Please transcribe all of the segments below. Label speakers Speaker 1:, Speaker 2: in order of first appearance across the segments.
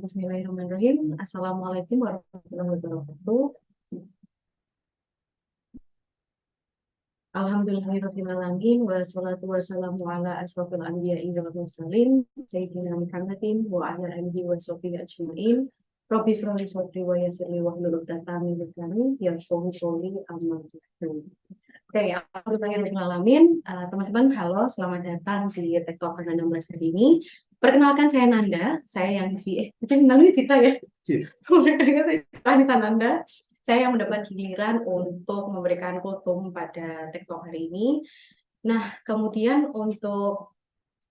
Speaker 1: Bismillahirrahmanirrahim. Assalamualaikum warahmatullahi wabarakatuh. Alhamdulillahirrahmanirrahim. Wassalatu wassalamu ala asrofil anbiya'i wal mursalin Sayyidina Muhammadin wa ala alihi wa sahbihi ajma'in. Rabbi shrah li sadri wa yassir li wahlul 'uqdatam min lisani yafqahu qawli. Amma ba'du. Oke, alhamdulillahirrahmanirrahim. Teman-teman, halo, selamat datang di TikTok 16 hari ini. Perkenalkan, saya Nanda, saya yang namanya Cita ya. Saya Nanda. Saya yang mendapat giliran untuk memberikan kultum pada TikTok hari ini. Nah, kemudian untuk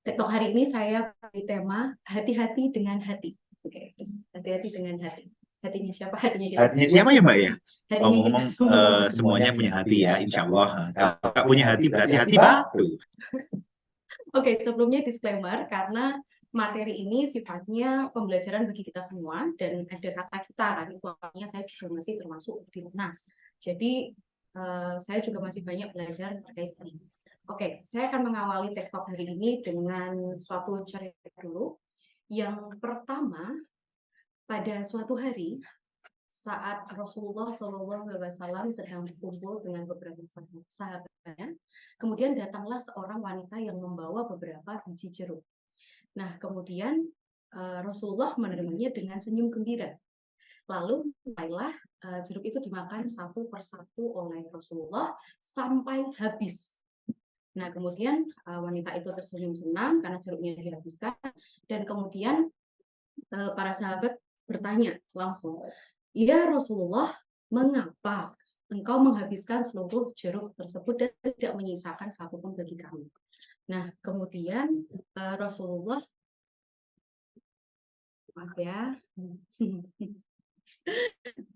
Speaker 1: TikTok hari ini saya beri tema hati-hati dengan hati. Oke, hati-hati dengan hati. Hatinya siapa? Hatinya kita.
Speaker 2: Hatinya siapa ya Mbak ya?
Speaker 1: Hatinya
Speaker 2: Ngomong-ngomong semuanya punya hati ya, insya Allah. Kalau nggak punya hati berarti hati batu.
Speaker 1: Oke, sebelumnya disclaimer karena materi ini sifatnya pembelajaran bagi kita semua dan ada kata kita kan, itu artinya saya juga masih termasuk di sana. Jadi saya juga masih banyak belajar terkait ini. Oke, saya akan mengawali TikTok hari ini dengan suatu cerita dulu. Yang pertama, pada suatu hari saat Rasulullah SAW sedang berkumpul dengan beberapa sahabatnya, kemudian datanglah seorang wanita yang membawa beberapa biji jeruk. Nah, kemudian Rasulullah menerimanya dengan senyum gembira. Lalu mulailah jeruk itu dimakan satu persatu oleh Rasulullah sampai habis. Nah, kemudian wanita itu tersenyum senang karena jeruknya dihabiskan. Dan kemudian para sahabat bertanya langsung, "Ya Rasulullah, mengapa engkau menghabiskan seluruh jeruk tersebut dan tidak menyisakan satupun bagi kami?" Nah, kemudian Rasulullah, maaf ya,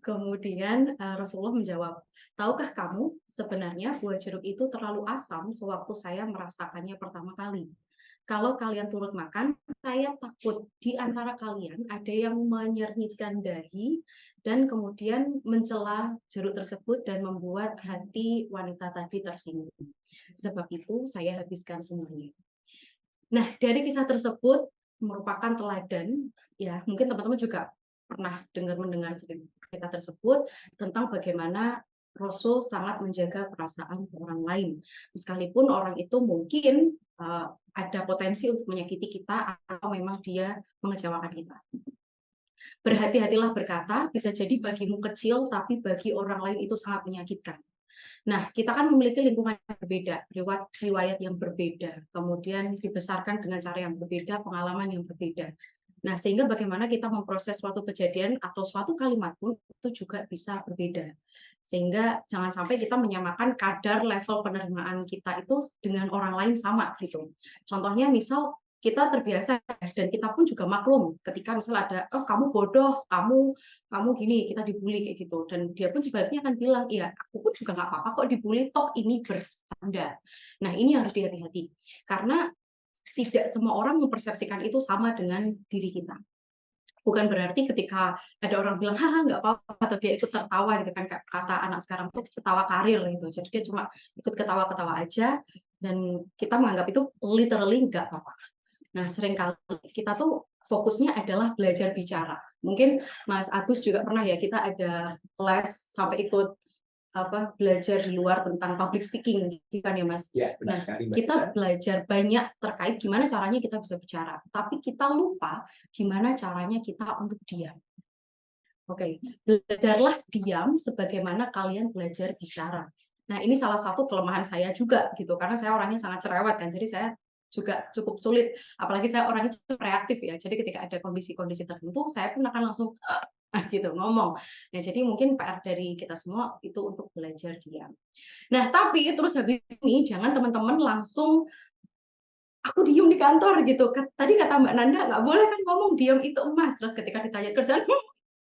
Speaker 1: kemudian Rasulullah menjawab, "Tahukah kamu sebenarnya buah jeruk itu terlalu asam sewaktu saya merasakannya pertama kali. Kalau kalian turut makan, saya takut di antara kalian ada yang menyernitkan dahi dan kemudian mencela jeruk tersebut dan membuat hati wanita tadi tersinggung. Sebab itu saya habiskan semuanya." Nah, dari kisah tersebut merupakan teladan, ya mungkin teman-teman juga pernah mendengar cerita tersebut tentang bagaimana Rasul sangat menjaga perasaan orang lain. Sekalipun orang itu mungkin ada potensi untuk menyakiti kita atau memang dia mengecewakan kita. Berhati-hatilah berkata, bisa jadi bagimu kecil, tapi bagi orang lain itu sangat menyakitkan. Nah, kita kan memiliki lingkungan yang berbeda, riwayat yang berbeda, kemudian dibesarkan dengan cara yang berbeda, pengalaman yang berbeda. Nah, sehingga bagaimana kita memproses suatu kejadian atau suatu kalimat pun itu juga bisa berbeda. Sehingga jangan sampai kita menyamakan kadar level penerimaan kita itu dengan orang lain sama gitu. Contohnya misal kita terbiasa dan kita pun juga maklum ketika misal ada, "Oh kamu bodoh, kamu gini," kita dibully kayak gitu, dan dia pun sebenarnya akan bilang, "Iya, aku pun juga nggak apa-apa kok dibully, toh ini bercanda." Nah, ini harus dihati-hati karena tidak semua orang mempersepsikan itu sama dengan diri kita. Bukan berarti ketika ada orang bilang, "Haha, nggak apa-apa," atau dia ikut tertawa gitu kan, kata anak sekarang tuh ketawa karir gitu. Jadi dia cuma ikut ketawa-ketawa aja dan kita menganggap itu literally nggak apa-apa. Nah, seringkali kita tuh fokusnya adalah belajar bicara. Mungkin Mas Agus juga pernah ya, kita ada les sampai ikut belajar di luar tentang public speaking, kan ya Mas?
Speaker 2: Ya,
Speaker 1: Nah, kita belajar banyak terkait gimana caranya kita bisa bicara, tapi kita lupa gimana caranya kita untuk diam. Oke, belajarlah diam sebagaimana kalian belajar bicara. Nah, ini salah satu kelemahan saya juga gitu, karena saya orangnya sangat cerewet kan, jadi saya juga cukup sulit, apalagi saya orangnya cukup reaktif ya, jadi ketika ada kondisi-kondisi tertentu, saya pun akan langsung gitu ngomong. Nah, jadi mungkin PR dari kita semua itu untuk belajar diam. Nah, tapi terus habis ini jangan teman-teman langsung, "Aku diem di kantor," gitu. Tadi kata Mbak Nanda, nggak boleh kan ngomong, "Diam itu emas." Terus ketika ditanya kerjaan,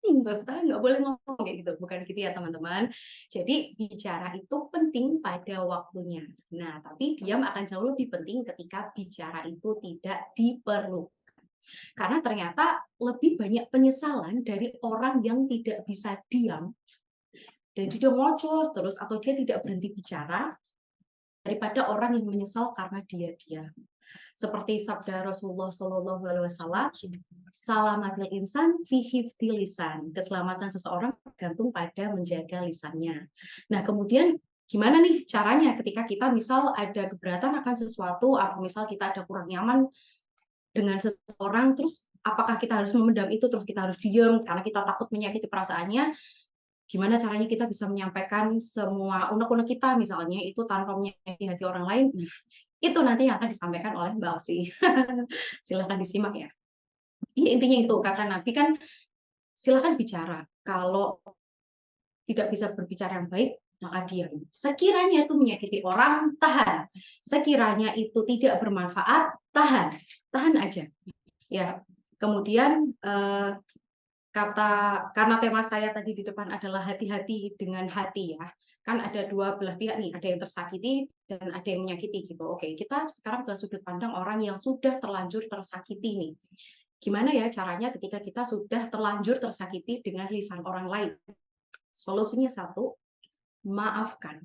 Speaker 1: terus nggak boleh ngomong kayak gitu. Bukan gitu ya teman-teman. Jadi bicara itu penting pada waktunya. Nah, tapi diam akan jauh lebih penting ketika bicara itu tidak diperlukan. Karena ternyata lebih banyak penyesalan dari orang yang tidak bisa diam dan dia ngocos terus atau dia tidak berhenti bicara daripada orang yang menyesal karena dia diam. Seperti sabda Rasulullah Shallallahu Alaihi Wasallam, "Salamatul insan fi hifdzi lisan." Keselamatan seseorang tergantung pada menjaga lisannya. Nah, kemudian gimana nih caranya ketika kita misal ada keberatan akan sesuatu, atau misal kita ada kurang nyaman dengan seseorang, terus apakah kita harus memendam itu, terus kita harus diam karena kita takut menyakiti perasaannya? Gimana caranya kita bisa menyampaikan semua unek-unek kita misalnya itu tanpa menyakiti hati orang lain? Itu nanti yang akan disampaikan oleh Mbak Osi. Silakan disimak ya. Ya, intinya itu, kata Nabi kan, silakan bicara. Kalau tidak bisa berbicara yang baik, maka diam. Sekiranya itu menyakiti orang, tahan. Sekiranya itu tidak bermanfaat, tahan. Tahan aja. Ya. Kemudian karena tema saya tadi di depan adalah hati-hati dengan hati ya. Kan ada dua belah pihak nih, ada yang tersakiti dan ada yang menyakiti gitu. Oke, kita sekarang ke sudut pandang orang yang sudah terlanjur tersakiti nih. Gimana ya caranya ketika kita sudah terlanjur tersakiti dengan lisan orang lain? Solusinya satu, maafkan.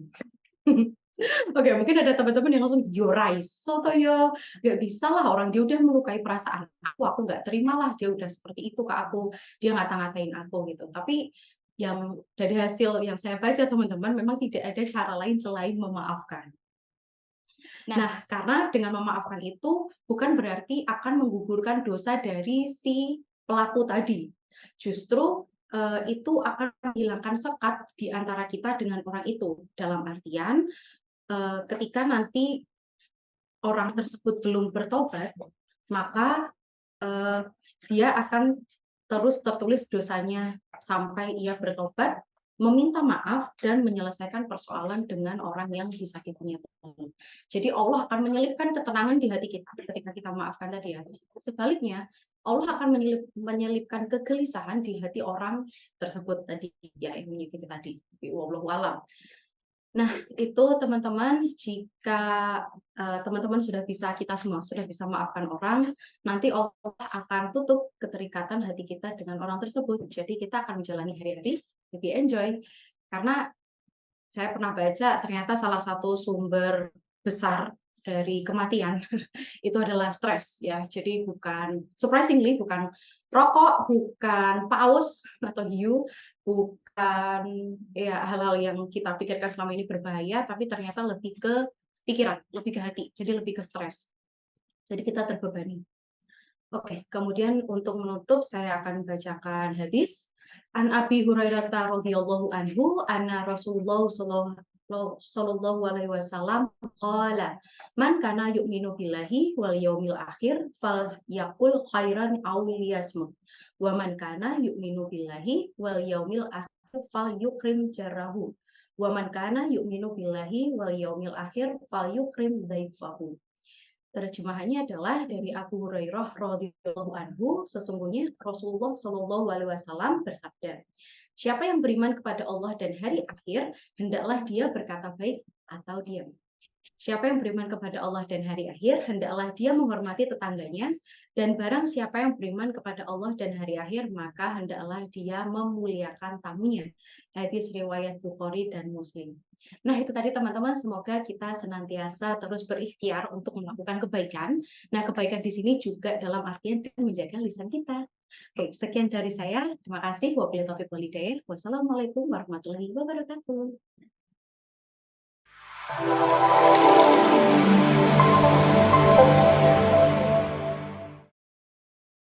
Speaker 1: Oke, mungkin ada teman-teman yang langsung yoraiso toh yo, nggak bisa lah orang dia udah melukai perasaan aku nggak terima lah dia udah seperti itu ke aku, dia ngata-ngatain aku gitu. Tapi yang dari hasil yang saya baca teman-teman memang tidak ada cara lain selain memaafkan. Nah, karena dengan memaafkan itu bukan berarti akan menggugurkan dosa dari si pelaku tadi. Justru itu akan menghilangkan sekat di antara kita dengan orang itu. Dalam artian ketika nanti orang tersebut belum bertobat, maka dia akan terus tertulis dosanya sampai ia bertobat, meminta maaf dan menyelesaikan persoalan dengan orang yang disakitinya. Jadi Allah akan menyelipkan ketenangan di hati kita ketika kita memaafkan tadi ya. Sebaliknya, Allah akan menyelipkan kegelisahan di hati orang tersebut tadi ya yang menyakiti tadi. Wallahu a'lam. Nah, itu teman-teman, jika teman-teman kita semua sudah bisa maafkan orang, nanti Allah akan tutup keterikatan hati kita dengan orang tersebut. Jadi kita akan menjalani hari-hari lebih enjoy. Karena saya pernah baca ternyata salah satu sumber besar dari kematian itu adalah stres ya. Jadi surprisingly bukan rokok, bukan paus atau hiu, bukan ya hal-hal yang kita pikirkan selama ini berbahaya, tapi ternyata lebih ke pikiran, lebih ke hati, jadi lebih ke stres. Jadi kita terbebani. Oke, kemudian untuk menutup saya akan bacakan hadis. An Abi Hurairah radhiyallahu anhu anna Rasulullah sallallahu alaihi wasallam qala man kana yu'minu billahi wal yaumil akhir fal yaqul khairan aw liyasmut wa man kana yu'minu billahi wal yaumil akhir fal yukrim jarahu wa man kana yu'minu billahi wal yaumil akhir fal yukrim dhaifahu. Terjemahannya adalah dari Abu Hurairah radhiyallahu anhu, sesungguhnya Rasulullah Shallallahu alaihi wasallam bersabda, siapa yang beriman kepada Allah dan hari akhir, hendaklah dia berkata baik atau diam. Siapa yang beriman kepada Allah dan hari akhir, hendaklah dia menghormati tetangganya, dan barang siapa yang beriman kepada Allah dan hari akhir, maka hendaklah dia memuliakan tamunya. Hadis riwayat Bukhari dan Muslim. Nah, itu tadi teman-teman, semoga kita senantiasa terus berikhtiar untuk melakukan kebaikan. Nah, kebaikan di sini juga dalam artian menjaga lisan kita. Oke, sekian dari saya. Terima kasih. Wabillahi taufiq wal hidayah. Wassalamualaikum warahmatullahi wabarakatuh.